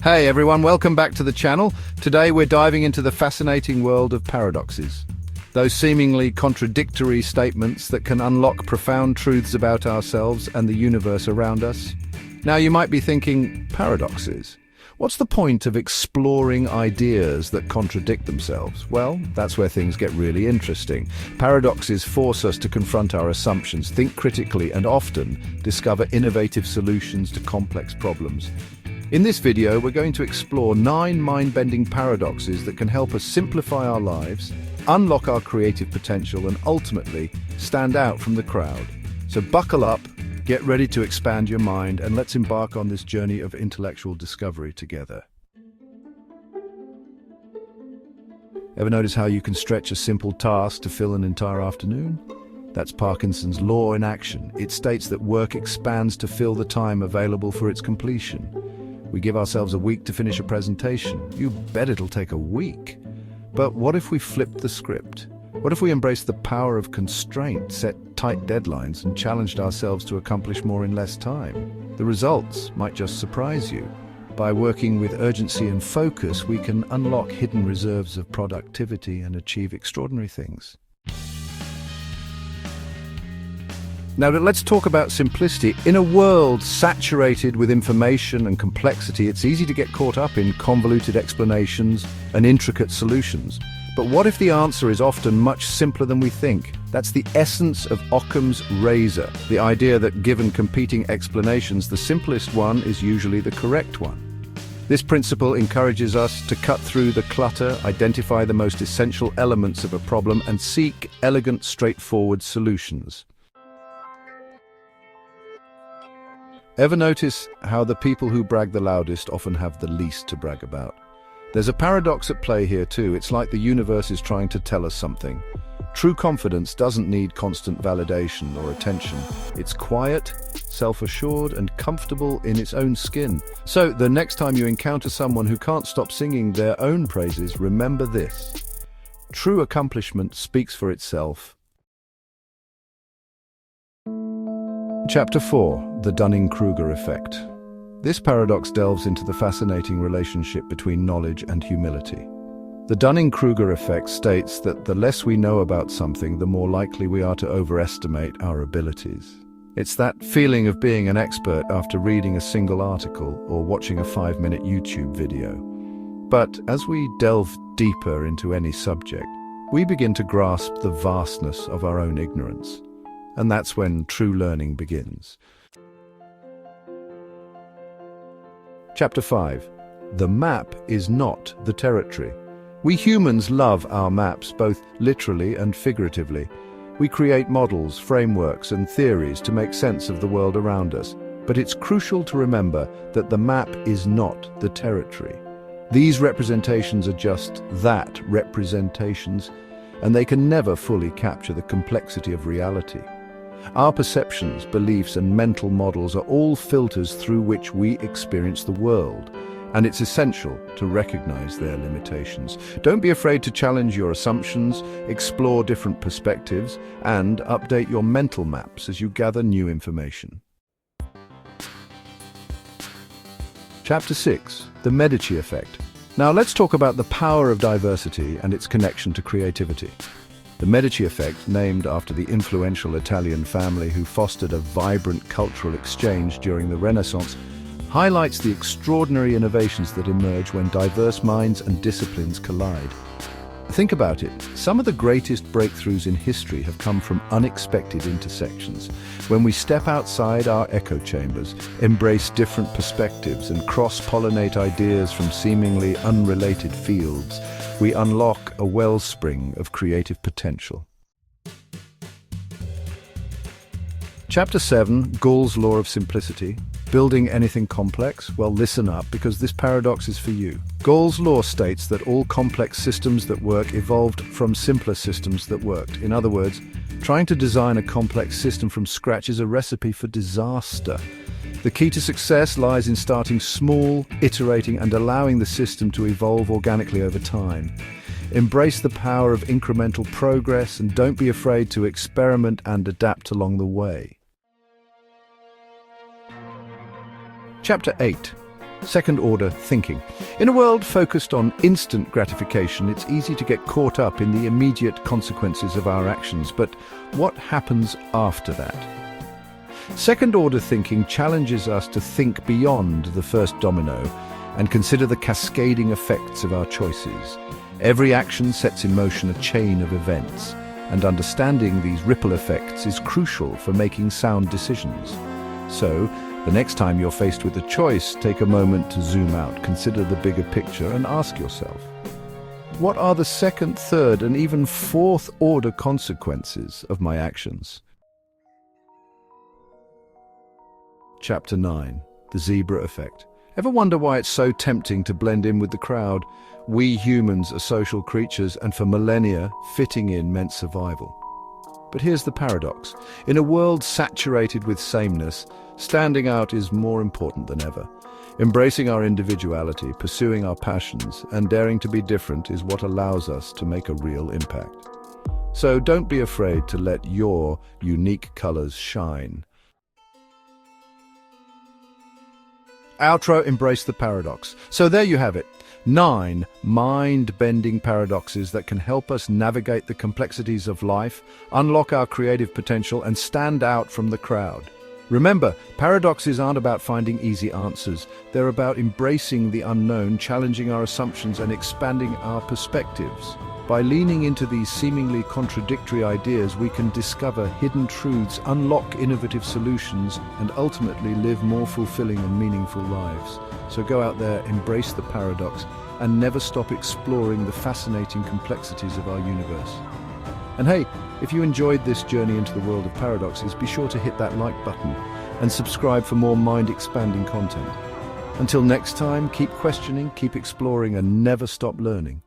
Hey everyone, welcome back to the channel. Today we're diving into the fascinating world of paradoxes. Those seemingly contradictory statements that can unlock profound truths about ourselves and the universe around us. Now you might be thinking, paradoxes? What's the point of exploring ideas that contradict themselves? Well, that's where things get really interesting. Paradoxes force us to confront our assumptions, think critically, and often discover innovative solutions to complex problems. In this video, we're going to explore 9 mind-bending paradoxes that can help us simplify our lives, unlock our creative potential, and ultimately stand out from the crowd. So buckle up, get ready to expand your mind, and let's embark on this journey of intellectual discovery together. Ever notice how you can stretch a simple task to fill an entire afternoon? That's Parkinson's law in action. It states that work expands to fill the time available for its completion. We give ourselves a week to finish a presentation. You bet it'll take a week. But what if we flipped the script? What if we embraced the power of constraint, set tight deadlines, and challenged ourselves to accomplish more in less time? The results might just surprise you. By working with urgency and focus, we can unlock hidden reserves of productivity and achieve extraordinary things. Now let's talk about simplicity. In a world saturated with information and complexity, it's easy to get caught up in convoluted explanations and intricate solutions. But what if the answer is often much simpler than we think? That's the essence of Occam's razor, the idea that given competing explanations, the simplest one is usually the correct one. This principle encourages us to cut through the clutter, identify the most essential elements of a problem, and seek elegant, straightforward solutions. Ever notice how the people who brag the loudest often have the least to brag about? There's a paradox at play here too. It's like the universe is trying to tell us something. True confidence doesn't need constant validation or attention. It's quiet, self-assured, and comfortable in its own skin. So the next time you encounter someone who can't stop singing their own praises, remember this: true accomplishment speaks for itself. Chapter 4. The Dunning-Kruger Effect. This paradox delves into the fascinating relationship between knowledge and humility. The Dunning-Kruger effect states that the less we know about something, the more likely we are to overestimate our abilities. It's that feeling of being an expert after reading a single article or watching a 5-minute YouTube video. But as we delve deeper into any subject, we begin to grasp the vastness of our own ignorance. And that's when true learning begins. Chapter 5. The map is not the territory. We humans love our maps, both literally and figuratively. We create models, frameworks, and theories to make sense of the world around us. But it's crucial to remember that the map is not the territory. These representations are just that, representations, and they can never fully capture the complexity of reality. Our perceptions, beliefs, and mental models are all filters through which we experience the world, and it's essential to recognize their limitations. Don't be afraid to challenge your assumptions, explore different perspectives, and update your mental maps as you gather new information. Chapter 6. The Medici Effect. Now let's talk about the power of diversity and its connection to creativity. The Medici effect, named after the influential Italian family who fostered a vibrant cultural exchange during the Renaissance, highlights the extraordinary innovations that emerge when diverse minds and disciplines collide. Think about it. Some of the greatest breakthroughs in history have come from unexpected intersections. When we step outside our echo chambers, embrace different perspectives, and cross-pollinate ideas from seemingly unrelated fields, we unlock a wellspring of creative potential. Chapter 7. Gall's Law of Simplicity. Building anything complex? Well, listen up, because this paradox is for you. Gall's law states that all complex systems that work evolved from simpler systems that worked. In other words, trying to design a complex system from scratch is a recipe for disaster. The key to success lies in starting small, iterating, and allowing the system to evolve organically over time. Embrace the power of incremental progress, and don't be afraid to experiment and adapt along the way. Chapter 8. Second-order thinking. In a world focused on instant gratification, it's easy to get caught up in the immediate consequences of our actions, but what happens after that? Second-order thinking challenges us to think beyond the first domino and consider the cascading effects of our choices. Every action sets in motion a chain of events, and understanding these ripple effects is crucial for making sound decisions. So, the next time you're faced with a choice, take a moment to zoom out, consider the bigger picture, and ask yourself, what are the second, third, and even fourth-order consequences of my actions? Chapter 9. The Zebra Effect. Ever wonder why it's so tempting to blend in with the crowd? We humans are social creatures, and for millennia, fitting in meant survival. But here's the paradox. In a world saturated with sameness, standing out is more important than ever. Embracing our individuality, pursuing our passions, and daring to be different is what allows us to make a real impact. So don't be afraid to let your unique colors shine. Outro, embrace the paradox. So there you have it. 9 mind-bending paradoxes that can help us navigate the complexities of life, unlock our creative potential, and stand out from the crowd. Remember, paradoxes aren't about finding easy answers. They're about embracing the unknown, challenging our assumptions, and expanding our perspectives. By leaning into these seemingly contradictory ideas, we can discover hidden truths, unlock innovative solutions, and ultimately live more fulfilling and meaningful lives. So go out there, embrace the paradox, and never stop exploring the fascinating complexities of our universe. And hey, if you enjoyed this journey into the world of paradoxes, be sure to hit that like button and subscribe for more mind-expanding content. Until next time, keep questioning, keep exploring, and never stop learning.